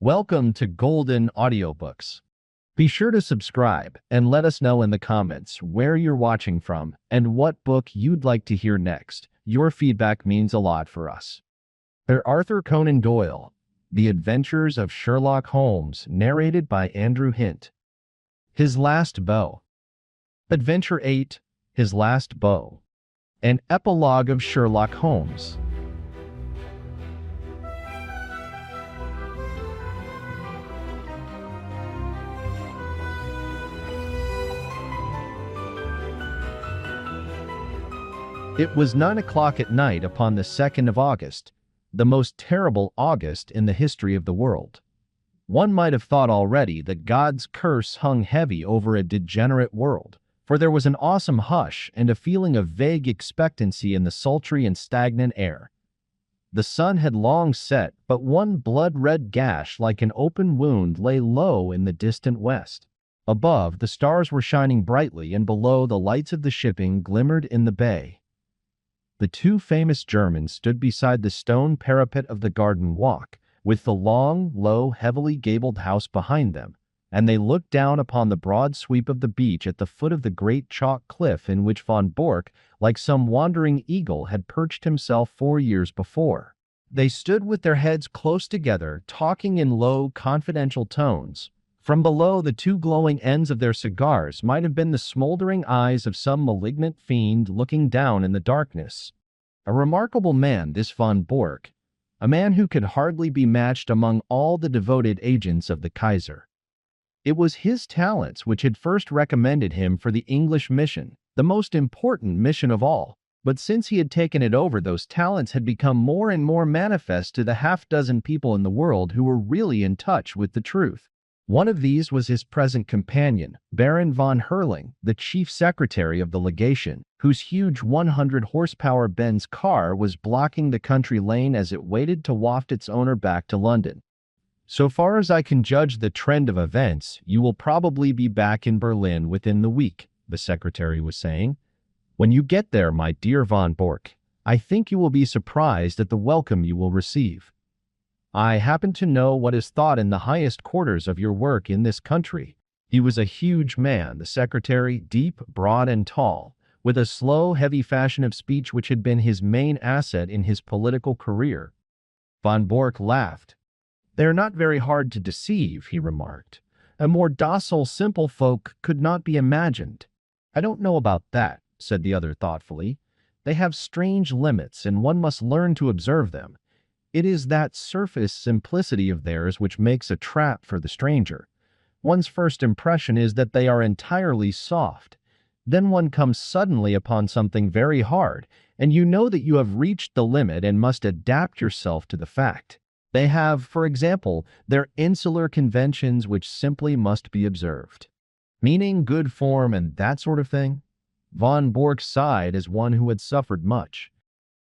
Welcome to Golden Audiobooks. Be sure to subscribe and let us know in the comments where you're watching from and what book you'd like to hear next. Your feedback means a lot for us. Arthur Conan Doyle, The Adventures of Sherlock Holmes, narrated by Andrew Hint. His Last Bow. Adventure 8, His Last Bow. An Epilogue of Sherlock Holmes. It was 9 o'clock at night upon the 2nd of August, the most terrible August in the history of the world. One might have thought already that God's curse hung heavy over a degenerate world, for there was an awesome hush and a feeling of vague expectancy in the sultry and stagnant air. The sun had long set, but one blood-red gash like an open wound lay low in the distant west. Above, the stars were shining brightly, and below, the lights of the shipping glimmered in the bay. The two famous Germans stood beside the stone parapet of the garden walk, with the long, low, heavily gabled house behind them, and they looked down upon the broad sweep of the beach at the foot of the great chalk cliff in which von Bork, like some wandering eagle, had perched himself 4 years before. They stood with their heads close together, talking in low, confidential tones. From below, the two glowing ends of their cigars might have been the smoldering eyes of some malignant fiend looking down in the darkness. A remarkable man, this von Bork, a man who could hardly be matched among all the devoted agents of the Kaiser. It was his talents which had first recommended him for the English mission, the most important mission of all. But since he had taken it over, those talents had become more and more manifest to the half-dozen people in the world who were really in touch with the truth. One of these was his present companion, Baron von Herling, the chief secretary of the legation, whose huge 100-horsepower Benz car was blocking the country lane as it waited to waft its owner back to London. "So far as I can judge the trend of events, you will probably be back in Berlin within the week," the secretary was saying. "When you get there, my dear von Bork, I think you will be surprised at the welcome you will receive. I happen to know what is thought in the highest quarters of your work in this country." He was a huge man, the secretary, deep, broad, and tall, with a slow, heavy fashion of speech which had been his main asset in his political career. Von Bork laughed. "They are not very hard to deceive," he remarked. "A more docile, simple folk could not be imagined." "I don't know about that," said the other thoughtfully. "They have strange limits, and one must learn to observe them. It is that surface simplicity of theirs which makes a trap for the stranger. One's first impression is that they are entirely soft. Then one comes suddenly upon something very hard, and you know that you have reached the limit and must adapt yourself to the fact. They have, for example, their insular conventions which simply must be observed. Meaning good form and that sort of thing." Von Bork sighed as one who had suffered much.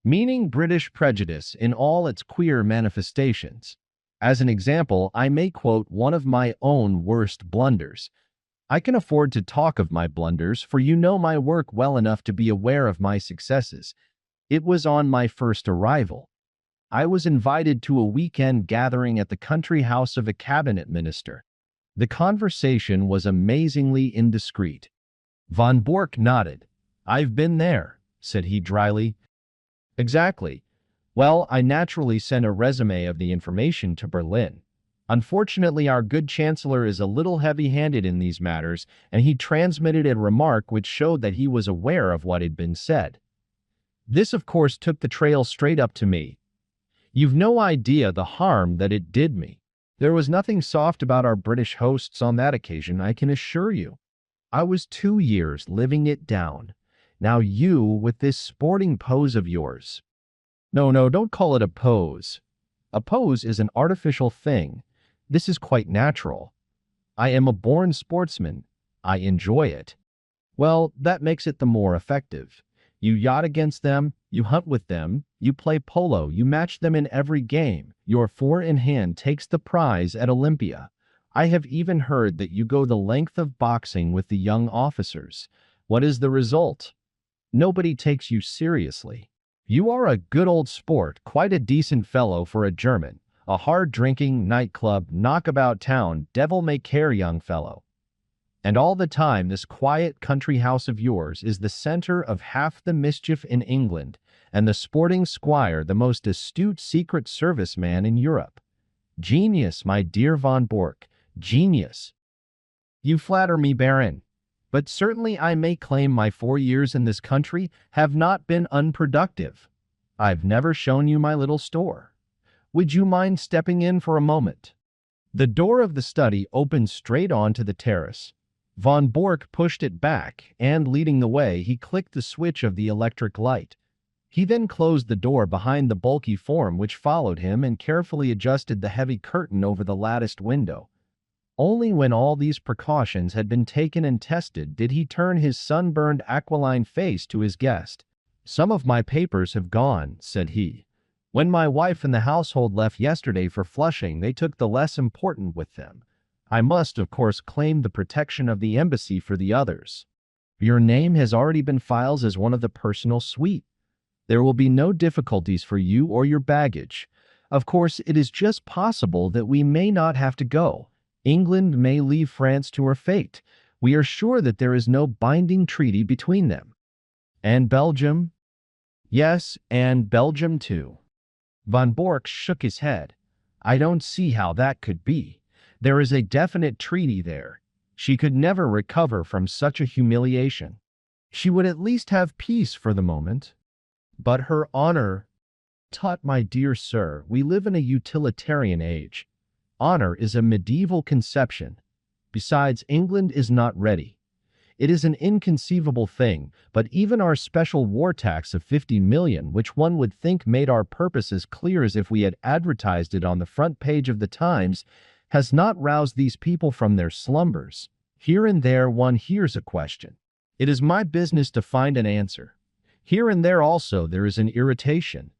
"Meaning British prejudice in all its queer manifestations. As an example, I may quote one of my own worst blunders. I can afford to talk of my blunders, for you know my work well enough to be aware of my successes. It was on my first arrival. I was invited to a weekend gathering at the country house of a cabinet minister. The conversation was amazingly indiscreet." Von Bork nodded. "I've been there," said he dryly. "Exactly. Well, I naturally sent a resume of the information to Berlin. Unfortunately, our good chancellor is a little heavy-handed in these matters, and he transmitted a remark which showed that he was aware of what had been said. This, of course, took the trail straight up to me. You've no idea the harm that it did me. There was nothing soft about our British hosts on that occasion, I can assure you. I was 2 years living it down. Now you, with this sporting pose of yours—" No, don't call it a pose. A pose is an artificial thing. This is quite natural. I am a born sportsman. I enjoy it. Well, that makes it the more effective. You yacht against them, you hunt with them, you play polo, you match them in every game. Your four-in-hand takes the prize at Olympia. I have even heard that you go the length of boxing with the young officers. What is the result? Nobody takes you seriously. You are a good old sport, quite a decent fellow for a German. a hard-drinking, nightclub, knockabout town, devil-may-care young fellow. And all the time this quiet country house of yours is the center of half the mischief in England, and the sporting squire the most astute Secret Service man in Europe. Genius, my dear von Bork, genius. You flatter me, Baron. But certainly I may claim my 4 years in this country have not been unproductive. I've never shown you my little store. Would you mind stepping in for a moment? The door of the study opened straight onto the terrace. Von Bork pushed it back, and leading the way, he clicked the switch of the electric light. He then closed the door behind the bulky form which followed him and carefully adjusted the heavy curtain over the latticed window. Only when all these precautions had been taken and tested did he turn his sunburned aquiline face to his guest. "Some of my papers have gone," said he. "When my wife and the household left yesterday for Flushing, they took the less important with them. I must, of course, claim the protection of the embassy for the others. Your name has already been filed as one of the personal suite. There will be no difficulties for you or your baggage. Of course, it is just possible that we may not have to go. England may leave France to her fate. We are sure that there is no binding treaty between them." "And Belgium?" "Yes, and Belgium too." Von Bork shook his head. "I don't see how that could be. There is a definite treaty there. She could never recover from such a humiliation. She would at least have peace for the moment. But her honor—" "Tut, my dear sir, we live in a utilitarian age. Honor is a medieval conception. Besides, England is not ready. It is an inconceivable thing, but even our special war tax of 50 million, which one would think made our purpose as clear as if we had advertised it on the front page of the Times, has not roused these people from their slumbers. Here and there one hears a question. It is my business to find an answer. Here and there also there is an irritation.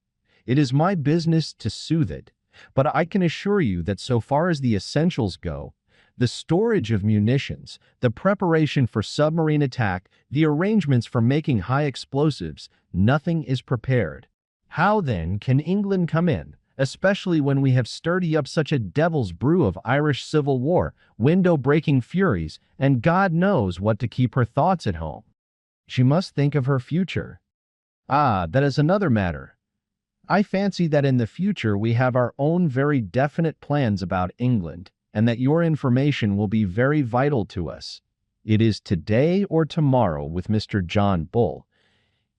It is my business to soothe it. But I can assure you that so far as the essentials go, the storage of munitions, the preparation for submarine attack, the arrangements for making high explosives, nothing is prepared. How then can England come in, especially when we have stirred up such a devil's brew of Irish civil war, window-breaking furies, and God knows what to keep her thoughts at home? She must think of her future. Ah, that is another matter. I fancy that in the future we have our own very definite plans about England, and that your information will be very vital to us. It is today or tomorrow with Mr. John Bull.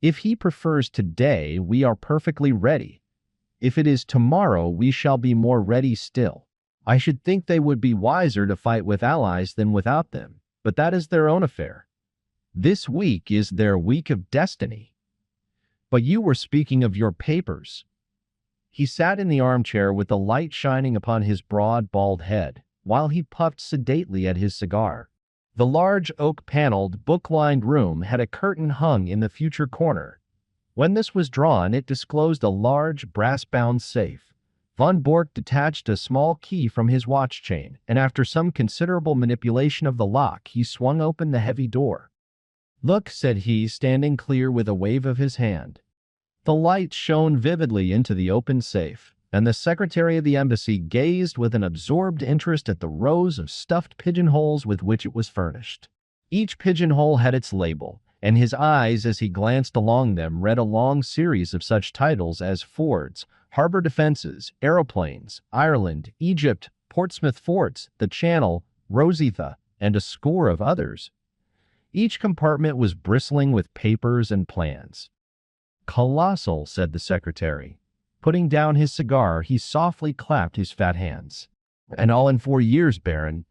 If he prefers today, we are perfectly ready. If it is tomorrow, we shall be more ready still. I should think they would be wiser to fight with allies than without them, but that is their own affair. This week is their week of destiny. But you were speaking of your papers." He sat in the armchair with the light shining upon his broad, bald head, while he puffed sedately at his cigar. The large oak-paneled, book-lined room had a curtain hung in the future corner. When this was drawn, it disclosed a large, brass-bound safe. Von Bork detached a small key from his watch chain, and after some considerable manipulation of the lock, he swung open the heavy door. "Look," said he, standing clear with a wave of his hand. The light shone vividly into the open safe, and the Secretary of the Embassy gazed with an absorbed interest at the rows of stuffed pigeonholes with which it was furnished. Each pigeonhole had its label, and his eyes, as he glanced along them, read a long series of such titles as Fords, Harbor Defenses, Aeroplanes, Ireland, Egypt, Portsmouth Forts, the Channel, Rositha, and a score of others. Each compartment was bristling with papers and plans. "Colossal," said the secretary. Putting down his cigar, he softly clapped his fat hands. "And all in 4 years, Baron.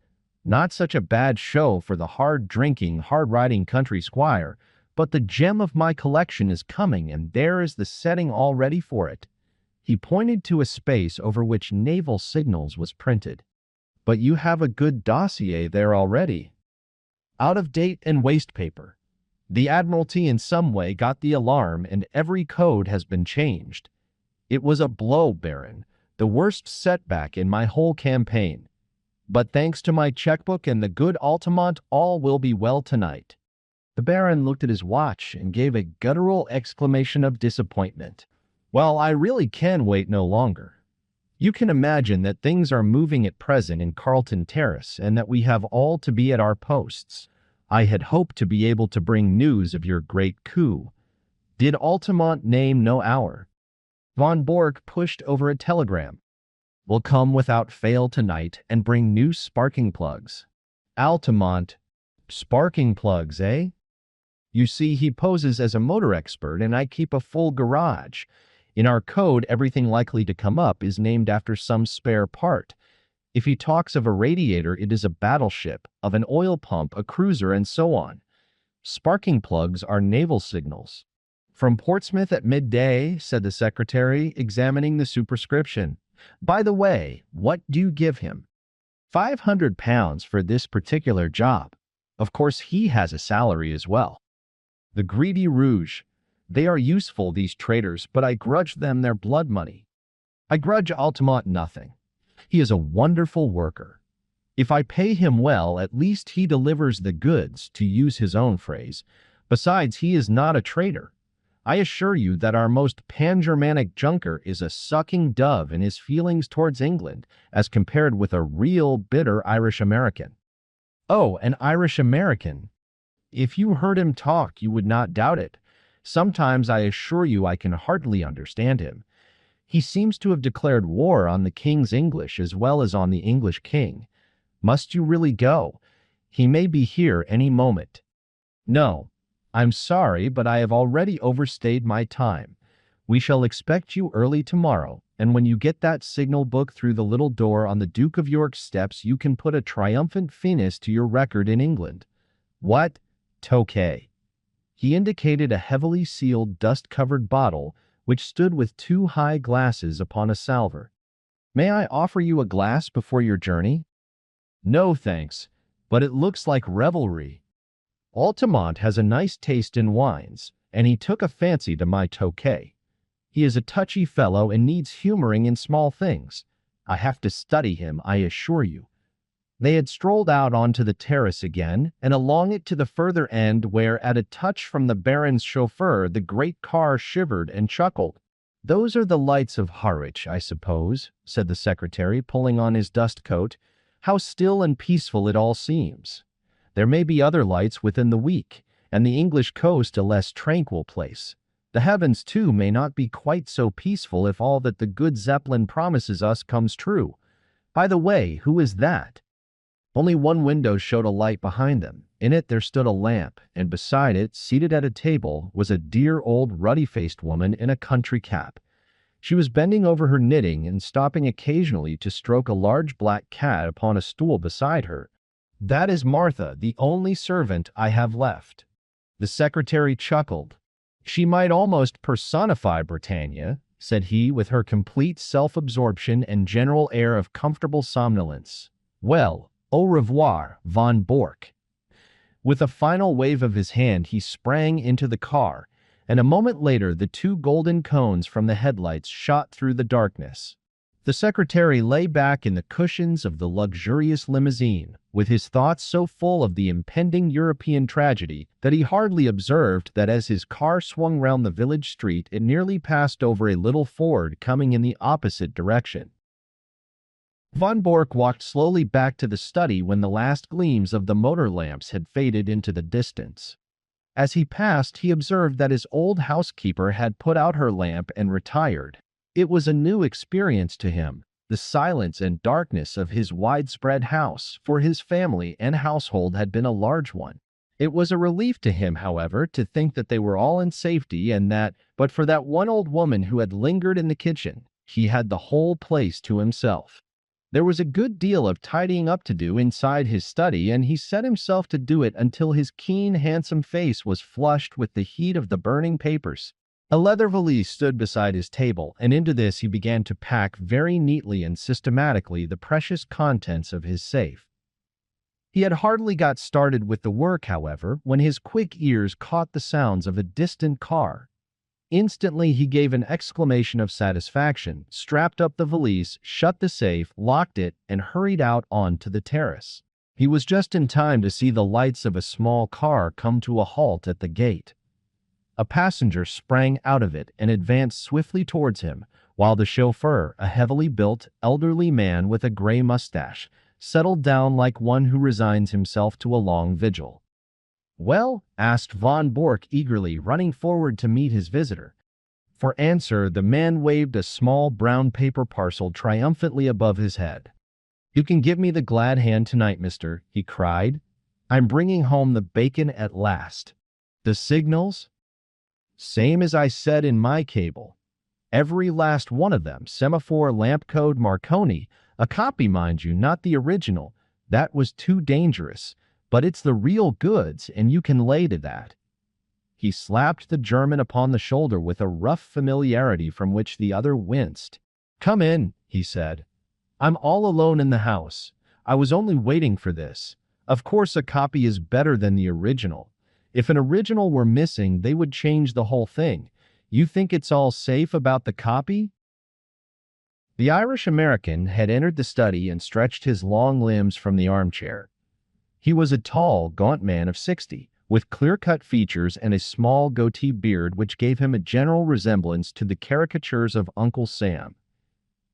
Not such a bad show for the hard-drinking, hard-riding country squire, but the gem of my collection is coming, and there is the setting all ready for it." He pointed to a space over which naval signals was printed. "But you have a good dossier there already." "Out of date and waste paper. The Admiralty in some way got the alarm, and every code has been changed. It was a blow, Baron, the worst setback in my whole campaign. But thanks to my checkbook and the good Altamont, all will be well tonight." The Baron looked at his watch and gave a guttural exclamation of disappointment. "Well, I really can wait no longer. You can imagine that things are moving at present in Carlton Terrace and that we have all to be at our posts. I had hoped to be able to bring news of your great coup. Did Altamont name no hour? Von Bork pushed over a telegram. Will come without fail tonight and bring new sparking plugs. Altamont. Sparking plugs, eh? You see, he poses as a motor expert and I keep a full garage. In our code, everything likely to come up is named after some spare part. If he talks of a radiator, it is a battleship, of an oil pump, a cruiser, and so on. Sparking plugs are naval signals. From Portsmouth at midday, said the secretary, examining the superscription. By the way, what do you give him? £500 for this particular job. Of course, he has a salary as well. The greedy rouge. They are useful, these traitors, but I grudge them their blood money. I grudge Altamont nothing. He is a wonderful worker. If I pay him well, at least he delivers the goods, to use his own phrase. Besides, he is not a traitor. I assure you that our most pan-Germanic junker is a sucking dove in his feelings towards England, as compared with a real bitter Irish-American. Oh, an Irish-American! If you heard him talk, you would not doubt it. Sometimes I assure you I can hardly understand him. He seems to have declared war on the king's English as well as on the English king. Must you really go? He may be here any moment. No, I'm sorry, but I have already overstayed my time. We shall expect you early tomorrow, and when you get that signal book through the little door on the Duke of York's steps, you can put a triumphant finis to your record in England. What? Tokay. He indicated a heavily sealed, dust-covered bottle, which stood with two high glasses upon a salver. May I offer you a glass before your journey? No, thanks, but it looks like revelry. Altamont has a nice taste in wines, and he took a fancy to my Tokay. He is a touchy fellow and needs humoring in small things. I have to study him, I assure you. They had strolled out onto the terrace again, and along it to the further end where, at a touch from the Baron's chauffeur, the great car shivered and chuckled. Those are the lights of Harwich, I suppose, said the secretary, pulling on his dust coat. How still and peaceful it all seems. There may be other lights within the week, and the English coast a less tranquil place. The heavens, too, may not be quite so peaceful if all that the good Zeppelin promises us comes true. By the way, who is that? Only one window showed a light behind them. In it there stood a lamp, and beside it, seated at a table, was a dear old ruddy-faced woman in a country cap. She was bending over her knitting and stopping occasionally to stroke a large black cat upon a stool beside her. That is Martha, the only servant I have left. The secretary chuckled. She might almost personify Britannia, said he, with her complete self-absorption and general air of comfortable somnolence. Well, au revoir, von Bork. With a final wave of his hand, he sprang into the car, and a moment later the two golden cones from the headlights shot through the darkness. The secretary lay back in the cushions of the luxurious limousine, with his thoughts so full of the impending European tragedy that he hardly observed that as his car swung round the village street, it nearly passed over a little Ford coming in the opposite direction. Von Bork walked slowly back to the study when the last gleams of the motor lamps had faded into the distance. As he passed, he observed that his old housekeeper had put out her lamp and retired. It was a new experience to him, the silence and darkness of his widespread house, for his family and household had been a large one. It was a relief to him, however, to think that they were all in safety and that, but for that one old woman who had lingered in the kitchen, he had the whole place to himself. There was a good deal of tidying up to do inside his study, and he set himself to do it until his keen, handsome face was flushed with the heat of the burning papers. A leather valise stood beside his table, and into this he began to pack very neatly and systematically the precious contents of his safe. He had hardly got started with the work, however, when his quick ears caught the sounds of a distant car. Instantly he gave an exclamation of satisfaction, strapped up the valise, shut the safe, locked it, and hurried out on to the terrace. He was just in time to see the lights of a small car come to a halt at the gate. A passenger sprang out of it and advanced swiftly towards him, while the chauffeur, a heavily built, elderly man with a gray mustache, settled down like one who resigns himself to a long vigil. "Well?" asked von Bork eagerly, running forward to meet his visitor. For answer, the man waved a small brown paper parcel triumphantly above his head. "You can give me the glad hand tonight, mister," he cried. "I'm bringing home the bacon at last. The signals? Same as I said in my cable. Every last one of them. Semaphore, lamp code, Marconi. A copy, mind you, not the original. That was too dangerous. But it's the real goods, and you can lay to that." He slapped the German upon the shoulder with a rough familiarity from which the other winced. "Come in," he said. "I'm all alone in the house. I was only waiting for this. Of course a copy is better than the original. If an original were missing, they would change the whole thing. You think it's all safe about the copy?" The Irish-American had entered the study and stretched his long limbs from the armchair. He was a tall, gaunt man of 60, with clear-cut features and a small goatee beard which gave him a general resemblance to the caricatures of Uncle Sam.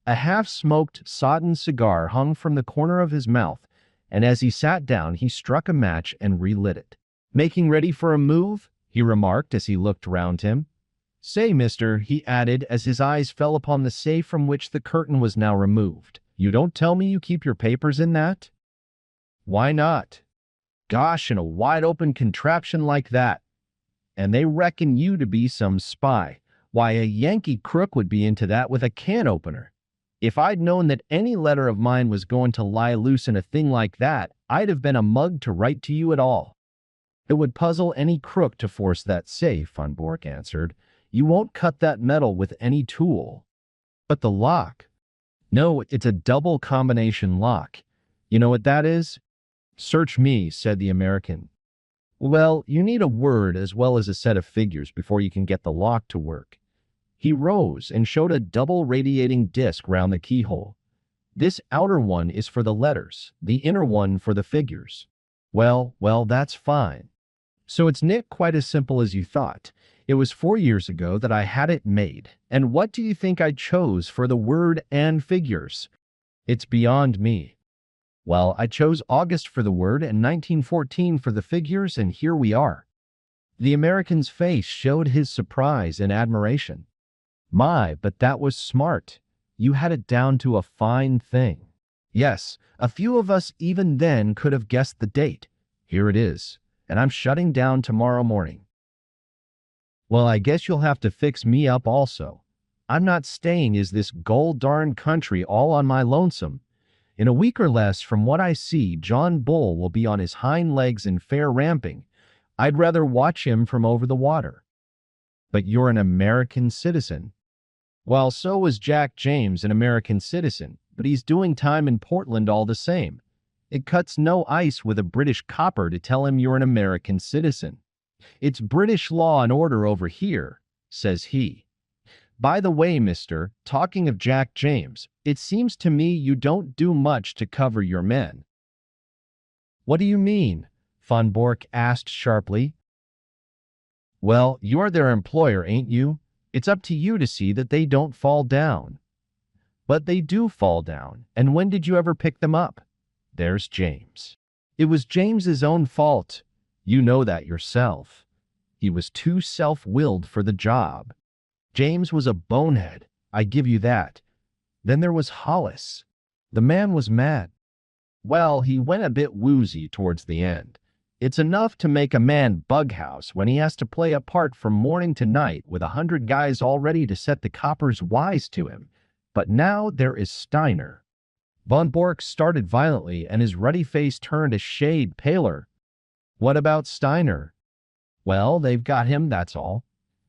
A half-smoked, sodden cigar hung from the corner of his mouth, and as he sat down he struck a match and relit it. "Making ready for a move?" he remarked as he looked round him. "Say, mister," he added as his eyes fell upon the safe from which the curtain was now removed, "you don't tell me you keep your papers in that?" "Why not?" "Gosh, in a wide-open contraption like that. And they reckon you to be some spy. Why, a Yankee crook would be into that with a can opener. If I'd known that any letter of mine was going to lie loose in a thing like that, I'd have been a mug to write to you at all." "It would puzzle any crook to force that safe," Von Bork answered. "You won't cut that metal with any tool." "But the lock?" "No, it's a double combination lock. You know what that is?" "Search me," said the American. "Well, you need a word as well as a set of figures before you can get the lock to work." He rose and showed a double radiating disc round the keyhole. "This outer one is for the letters, the inner one for the figures." Well, that's fine. So it's not quite as simple as you thought. It was 4 years ago that I had it made. And what do you think I chose for the word and figures? It's beyond me. Well, I chose August for the word and 1914 for the figures, and here we are. The American's face showed his surprise and admiration. "My, but that was smart. You had it down to a fine thing." "Yes, a few of us even then could have guessed the date. Here it is, and I'm shutting down tomorrow morning." "Well, I guess you'll have to fix me up also. I'm not staying in this gol-darned country all on my lonesome. In a week or less, from what I see, John Bull will be on his hind legs in fair ramping. I'd rather watch him from over the water." "But you're an American citizen." "Well, so was Jack James, an American citizen, but he's doing time in Portland all the same. It cuts no ice with a British copper to tell him you're an American citizen. 'It's British law and order over here,' says he. By the way, mister, talking of Jack James, it seems to me you don't do much to cover your men." "What do you mean?" Von Bork asked sharply. "Well, you're their employer, ain't you? It's up to you to see that they don't fall down." "But they do fall down, and when did you ever pick them up? There's James. It was James's own fault. You know that yourself. He was too self-willed for the job. James was a bonehead, I give you that. Then there was Hollis. The man was mad. Well, he went a bit woozy towards the end. It's enough to make a man bughouse when he has to play a part from morning to night with 100 guys all ready to set the coppers wise to him. But now there is Steiner." Von Bork started violently, and his ruddy face turned a shade paler. "What about Steiner?" "Well, they've got him, that's all.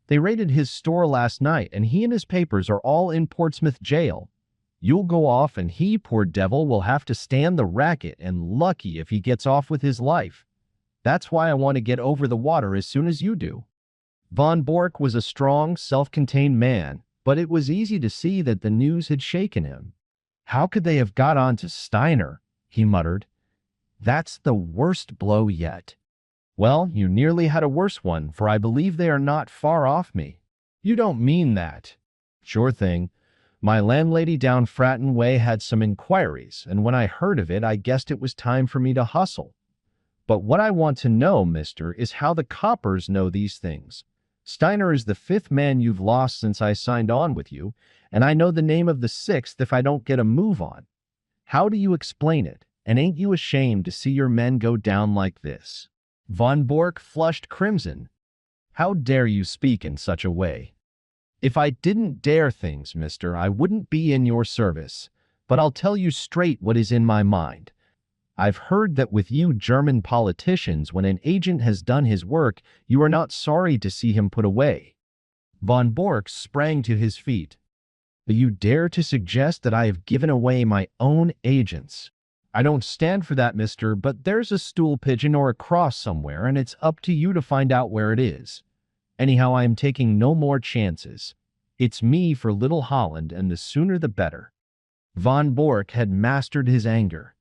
They raided his store last night, and he and his papers are all in Portsmouth jail. You'll go off, and he, poor devil, will have to stand the racket, and lucky if he gets off with his life. That's why I want to get over the water as soon as you do." Von Bork was a strong, self-contained man, but it was easy to see that the news had shaken him. "How could they have got on to Steiner?" he muttered. "That's the worst blow yet." "Well, you nearly had a worse one, for I believe they are not far off me." "You don't mean that." "Sure thing. My landlady down Fratton Way had some inquiries, and when I heard of it, I guessed it was time for me to hustle. But what I want to know, mister, is how the coppers know these things. Steiner is the fifth man you've lost since I signed on with you, and I know the name of the sixth if I don't get a move on. How do you explain it? And ain't you ashamed to see your men go down like this?" Von Bork flushed crimson. "How dare you speak in such a way? If I didn't dare things, mister, I wouldn't be in your service. But I'll tell you straight what is in my mind. I've heard that with you German politicians, when an agent has done his work, you are not sorry to see him put away." Von Bork sprang to his feet. "But you dare to suggest that I have given away my own agents? I don't stand for that, mister, but there's a stool pigeon or a cross somewhere, and it's up to you to find out where it is. Anyhow, I am taking no more chances. It's me for Little Holland, and the sooner the better." Von Bork had mastered his anger.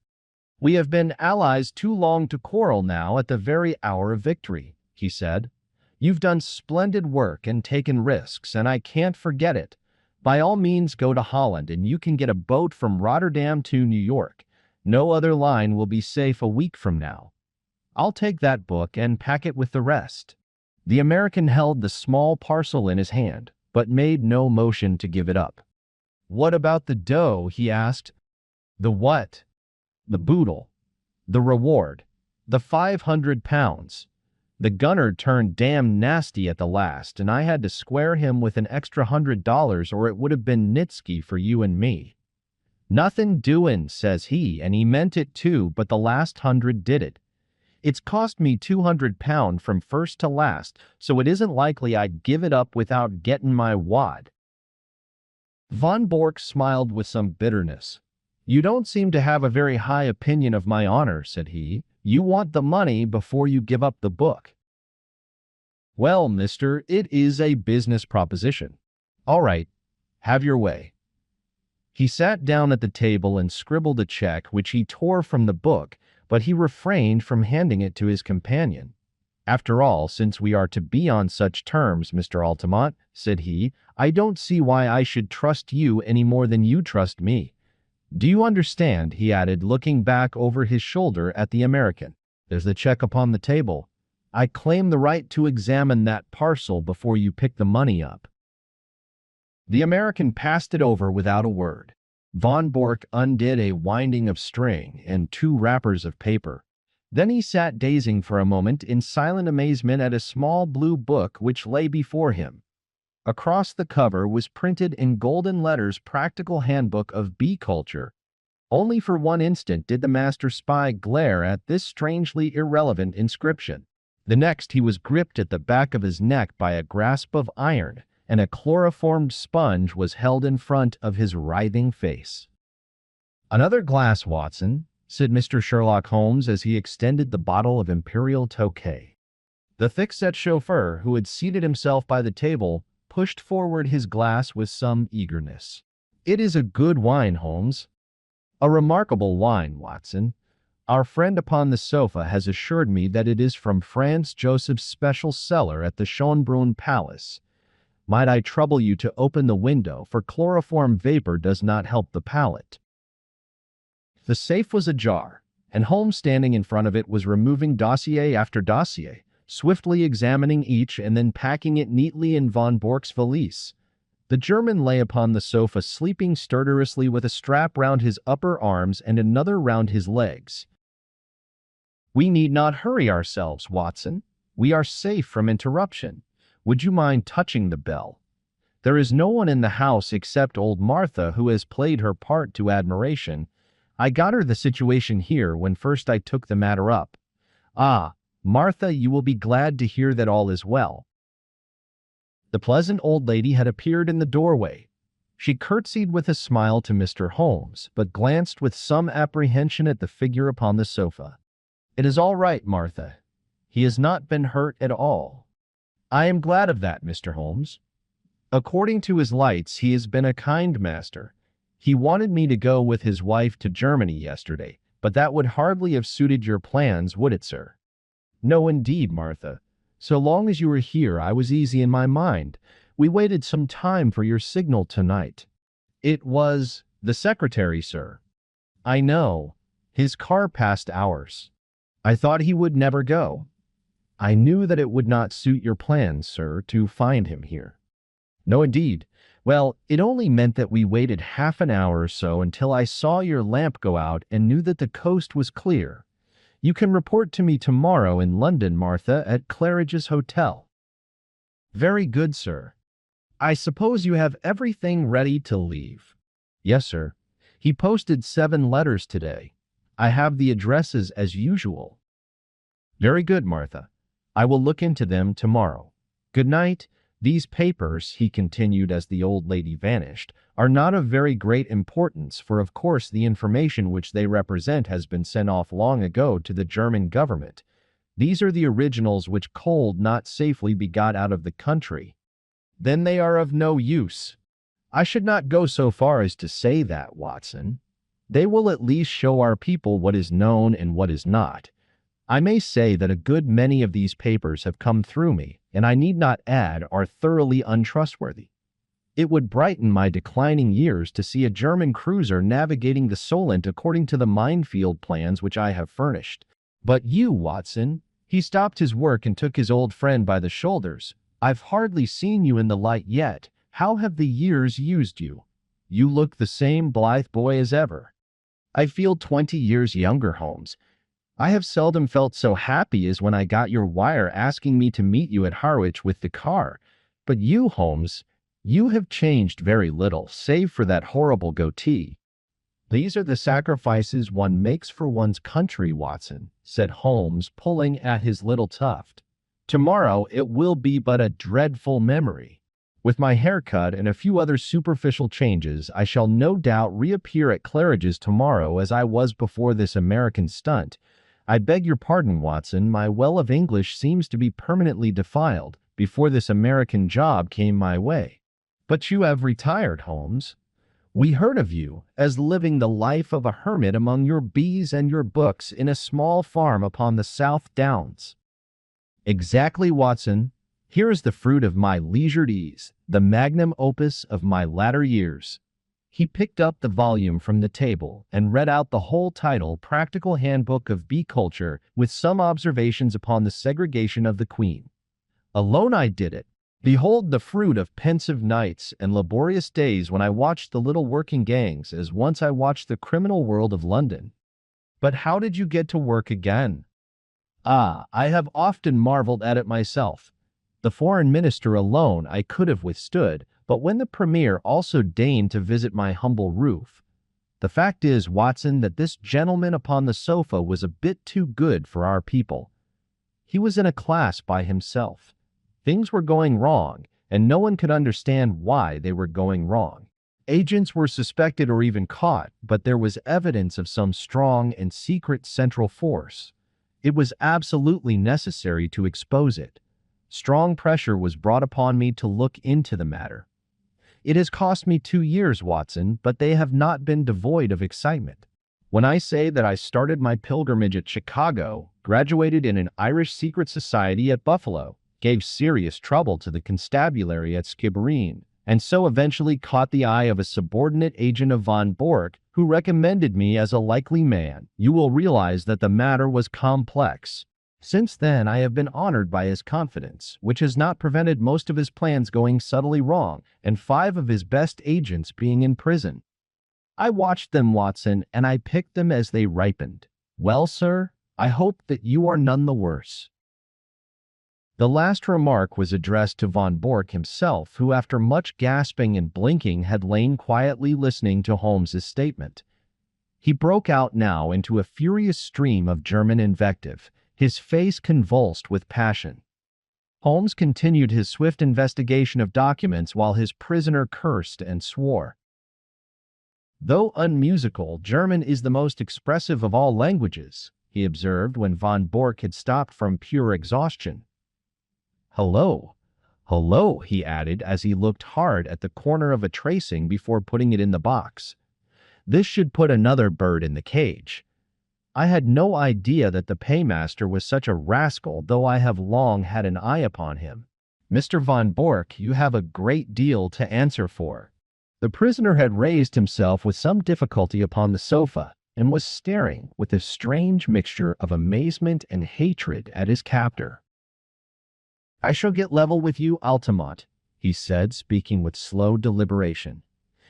"We have been allies too long to quarrel now at the very hour of victory," he said. "You've done splendid work and taken risks, and I can't forget it. By all means go to Holland, and you can get a boat from Rotterdam to New York. No other line will be safe a week from now. I'll take that book and pack it with the rest." The American held the small parcel in his hand, but made no motion to give it up. "What about the dough?" he asked. "The what?" "The boodle. The reward. The £500. The gunner turned damn nasty at the last, and I had to square him with an extra $100 or it would have been Nitsky for you and me. 'Nothing doin',' says he, and he meant it too, but the last 100 did it. It's cost me £200 from first to last, so it isn't likely I'd give it up without getting my wad." Von Bork smiled with some bitterness. "You don't seem to have a very high opinion of my honor," said he. "You want the money before you give up the book." "Well, mister, it is a business proposition. All right, have your way." He sat down at the table and scribbled a check, which he tore from the book, but he refrained from handing it to his companion. "After all, since we are to be on such terms, Mr. Altamont," said he, "I don't see why I should trust you any more than you trust me. Do you understand?" he added, looking back over his shoulder at the American. "There's the check upon the table. I claim the right to examine that parcel before you pick the money up." The American passed it over without a word. Von Bork undid a winding of string and 2 wrappers of paper. Then he sat gazing for a moment in silent amazement at a small blue book which lay before him. Across the cover was printed in golden letters "Practical Handbook of Bee Culture." Only for one instant did the master spy glare at this strangely irrelevant inscription. The next he was gripped at the back of his neck by a grasp of iron, and a chloroformed sponge was held in front of his writhing face. "Another glass, Watson," said Mr. Sherlock Holmes as he extended the bottle of Imperial Tokay. The thick-set chauffeur, who had seated himself by the table, pushed forward his glass with some eagerness. "It is a good wine, Holmes." "A remarkable wine, Watson. Our friend upon the sofa has assured me that it is from Franz Joseph's special cellar at the Schönbrunn Palace. Might I trouble you to open the window, for chloroform vapor does not help the palate." The safe was ajar, and Holmes, standing in front of it, was removing dossier after dossier, swiftly examining each and then packing it neatly in Von Bork's valise. The German lay upon the sofa, sleeping stertorously with a strap round his upper arms and another round his legs. "We need not hurry ourselves, Watson. We are safe from interruption. Would you mind touching the bell? There is no one in the house except old Martha, who has played her part to admiration. I got her the situation here when first I took the matter up. Ah, Martha, you will be glad to hear that all is well." The pleasant old lady had appeared in the doorway. She curtsied with a smile to Mr. Holmes, but glanced with some apprehension at the figure upon the sofa. "It is all right, Martha. He has not been hurt at all." "I am glad of that, Mr. Holmes. According to his lights, he has been a kind master. He wanted me to go with his wife to Germany yesterday, but that would hardly have suited your plans, would it, sir?" "No, indeed, Martha. So long as you were here, I was easy in my mind. We waited some time for your signal tonight." It was the secretary, sir. I know. His car passed ours. I thought he would never go. I knew that it would not suit your plans, sir, to find him here. No, indeed. Well, it only meant that we waited half an hour or so until I saw your lamp go out and knew that the coast was clear. You can report to me tomorrow in London, Martha, at Claridge's Hotel. Very good, sir. I suppose you have everything ready to leave. Yes, sir. He posted 7 letters today. I have the addresses as usual. Very good, Martha. I will look into them tomorrow. Good night. These papers, he continued as the old lady vanished, are not of very great importance, for of course the information which they represent has been sent off long ago to the German government. These are the originals which could not safely be got out of the country. Then they are of no use. I should not go so far as to say that, Watson. They will at least show our people what is known and what is not. I may say that a good many of these papers have come through me, and I need not add, are thoroughly untrustworthy. It would brighten my declining years to see a German cruiser navigating the Solent according to the minefield plans which I have furnished. But you, Watson, he stopped his work and took his old friend by the shoulders. I've hardly seen you in the light yet. How have the years used you? You look the same blithe boy as ever. I feel 20 years younger, Holmes. I have seldom felt so happy as when I got your wire asking me to meet you at Harwich with the car. But you, Holmes, you have changed very little, save for that horrible goatee. These are the sacrifices one makes for one's country, Watson, said Holmes, pulling at his little tuft. Tomorrow it will be but a dreadful memory. With my haircut and a few other superficial changes, I shall no doubt reappear at Claridge's tomorrow as I was before this American stunt. I beg your pardon, Watson, my well of English seems to be permanently defiled. Before this American job came my way. But you have retired, Holmes. We heard of you as living the life of a hermit among your bees and your books in a small farm upon the South Downs. Exactly, Watson. Here is the fruit of my leisured ease, the magnum opus of my latter years. He picked up the volume from the table and read out the whole title, Practical Handbook of Bee Culture, with some observations upon the segregation of the queen. Alone I did it. Behold the fruit of pensive nights and laborious days when I watched the little working gangs as once I watched the criminal world of London. But how did you get to work again? Ah, I have often marveled at it myself. The foreign minister alone I could have withstood, but when the premier also deigned to visit my humble roof. The fact is, Watson, that this gentleman upon the sofa was a bit too good for our people. He was in a class by himself. Things were going wrong, and no one could understand why they were going wrong. Agents were suspected or even caught, but there was evidence of some strong and secret central force. It was absolutely necessary to expose it. Strong pressure was brought upon me to look into the matter. It has cost me 2 years, Watson, but they have not been devoid of excitement. When I say that I started my pilgrimage at Chicago, graduated in an Irish secret society at Buffalo, gave serious trouble to the constabulary at Skibbereen, and so eventually caught the eye of a subordinate agent of von Bork, who recommended me as a likely man, you will realize that the matter was complex. Since then, I have been honored by his confidence, which has not prevented most of his plans going subtly wrong, and 5 of his best agents being in prison. I watched them, Watson, and I picked them as they ripened. Well, sir, I hope that you are none the worse. The last remark was addressed to von Bork himself, who after much gasping and blinking had lain quietly listening to Holmes's statement. He broke out now into a furious stream of German invective, his face convulsed with passion. Holmes continued his swift investigation of documents while his prisoner cursed and swore. Though unmusical, German is the most expressive of all languages, he observed when von Bork had stopped from pure exhaustion. Hello, hello, he added as he looked hard at the corner of a tracing before putting it in the box. This should put another bird in the cage. I had no idea that the paymaster was such a rascal, though I have long had an eye upon him. Mr. von Bork, you have a great deal to answer for. The prisoner had raised himself with some difficulty upon the sofa and was staring with a strange mixture of amazement and hatred at his captor. "I shall get level with you, Altamont," he said, speaking with slow deliberation.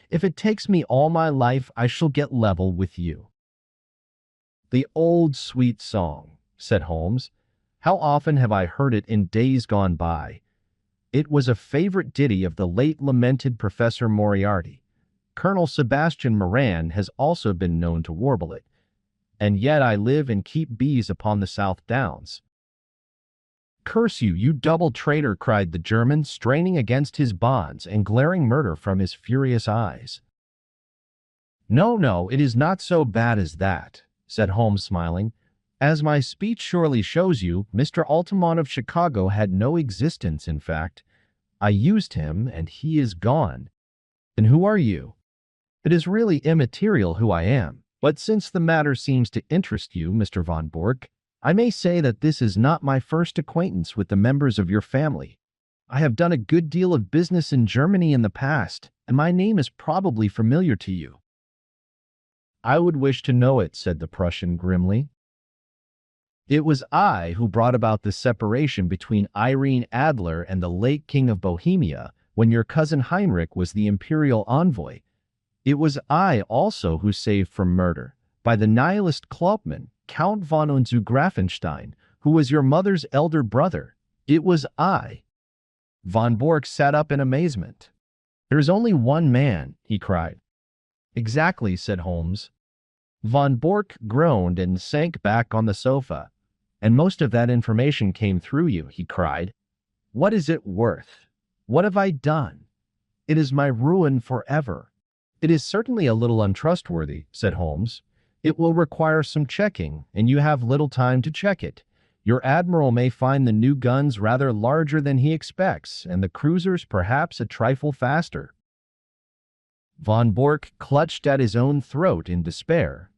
"If it takes me all my life, I shall get level with you." "The old sweet song," said Holmes. "How often have I heard it in days gone by. It was a favorite ditty of the late lamented Professor Moriarty. Colonel Sebastian Moran has also been known to warble it. And yet I live and keep bees upon the South Downs." "Curse you, you double traitor!" cried the German, straining against his bonds and glaring murder from his furious eyes. "No, no, it is not so bad as that," said Holmes, smiling. "As my speech surely shows you, Mr. Altamont of Chicago had no existence, in fact. I used him, and he is gone." "And who are you?" "It is really immaterial who I am, but since the matter seems to interest you, Mr. von Bork, I may say that this is not my first acquaintance with the members of your family. I have done a good deal of business in Germany in the past, and my name is probably familiar to you." "I would wish to know it," said the Prussian grimly. "It was I who brought about the separation between Irene Adler and the late King of Bohemia when your cousin Heinrich was the imperial envoy. It was I also who saved from murder, by the nihilist Klopman, Count von Unzu-Grafenstein, who was your mother's elder brother. It was I." Von Bork sat up in amazement. "There is only one man," he cried. "Exactly," said Holmes. Von Bork groaned and sank back on the sofa. "And most of that information came through you," he cried. "What is it worth? What have I done? It is my ruin forever." "It is certainly a little untrustworthy," said Holmes. "It will require some checking, and you have little time to check it. Your admiral may find the new guns rather larger than he expects, and the cruisers perhaps a trifle faster." Von Bork clutched at his own throat in despair.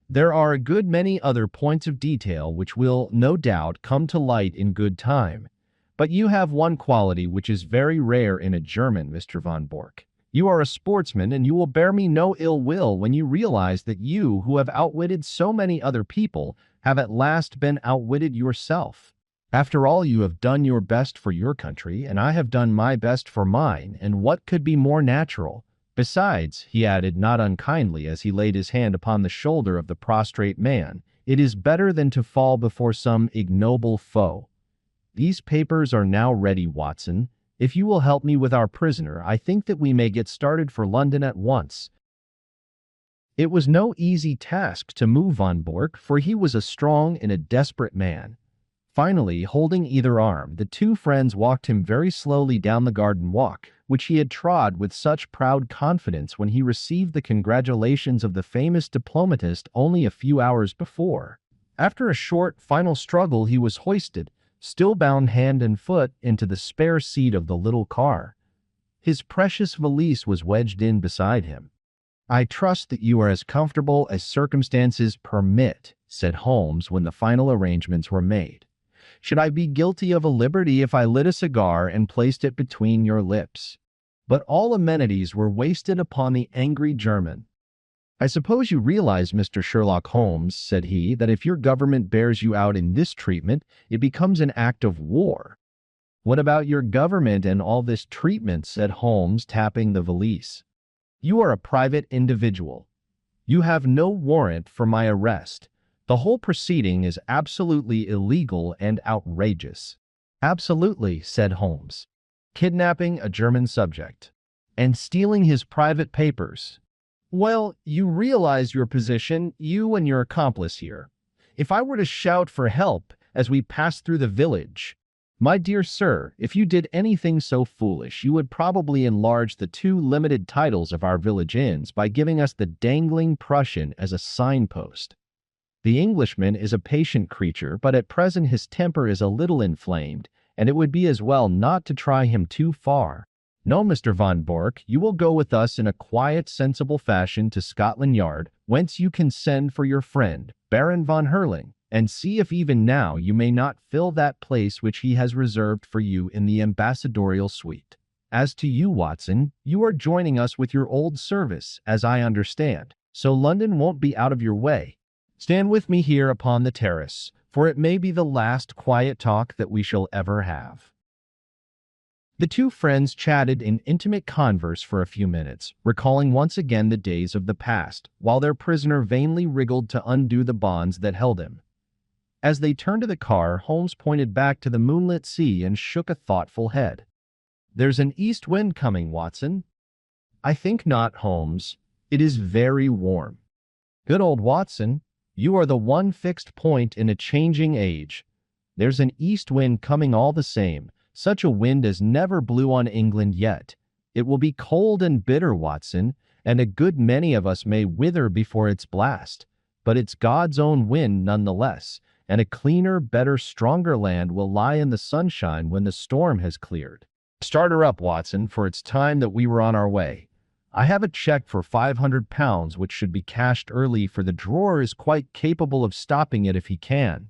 "There are a good many other points of detail which will, no doubt, come to light in good time. But you have one quality which is very rare in a German, Mr. von Bork. You are a sportsman, and you will bear me no ill will when you realize that you, who have outwitted so many other people, have at last been outwitted yourself. After all, you have done your best for your country, and I have done my best for mine, and what could be more natural? Besides," he added not unkindly as he laid his hand upon the shoulder of the prostrate man, "it is better than to fall before some ignoble foe. These papers are now ready, Watson. If you will help me with our prisoner, I think that we may get started for London at once." It was no easy task to move Von Bork, for he was a strong and a desperate man. Finally, holding either arm, the two friends walked him very slowly down the garden walk, which he had trod with such proud confidence when he received the congratulations of the famous diplomatist only a few hours before. After a short, final struggle, he was hoisted, still bound hand and foot, into the spare seat of the little car. His precious valise was wedged in beside him. "I trust that you are as comfortable as circumstances permit," said Holmes when the final arrangements were made. "Should I be guilty of a liberty if I lit a cigar and placed it between your lips?" But all amenities were wasted upon the angry German. "I suppose you realize, Mr. Sherlock Holmes," said he, "that if your government bears you out in this treatment, it becomes an act of war." "What about your government and all this treatment?" said Holmes, tapping the valise. "You are a private individual. You have no warrant for my arrest. The whole proceeding is absolutely illegal and outrageous." "Absolutely," said Holmes. "Kidnapping a German subject and stealing his private papers. Well, you realize your position, you and your accomplice here. If I were to shout for help as we pass through the village, my dear sir, if you did anything so foolish, you would probably enlarge the two limited titles of our village inns by giving us the dangling Prussian as a signpost. The Englishman is a patient creature, but at present his temper is a little inflamed, and it would be as well not to try him too far. No, Mr. von Bork, you will go with us in a quiet, sensible fashion to Scotland Yard, whence you can send for your friend, Baron von Herling, and see if even now you may not fill that place which he has reserved for you in the ambassadorial suite. As to you, Watson, you are joining us with your old service, as I understand, so London won't be out of your way. Stand with me here upon the terrace, for it may be the last quiet talk that we shall ever have." The two friends chatted in intimate converse for a few minutes, recalling once again the days of the past, while their prisoner vainly wriggled to undo the bonds that held him. As they turned to the car, Holmes pointed back to the moonlit sea and shook a thoughtful head. "There's an east wind coming, Watson." "I think not, Holmes. It is very warm." "Good old Watson. You are the one fixed point in a changing age. There's an east wind coming all the same. Such a wind as never blew on England yet. It will be cold and bitter, Watson, and a good many of us may wither before its blast. But it's God's own wind nonetheless, and a cleaner, better, stronger land will lie in the sunshine when the storm has cleared. Start her up, Watson, for it's time that we were on our way. I have a check for £500 which should be cashed early, for the drawer is quite capable of stopping it if he can."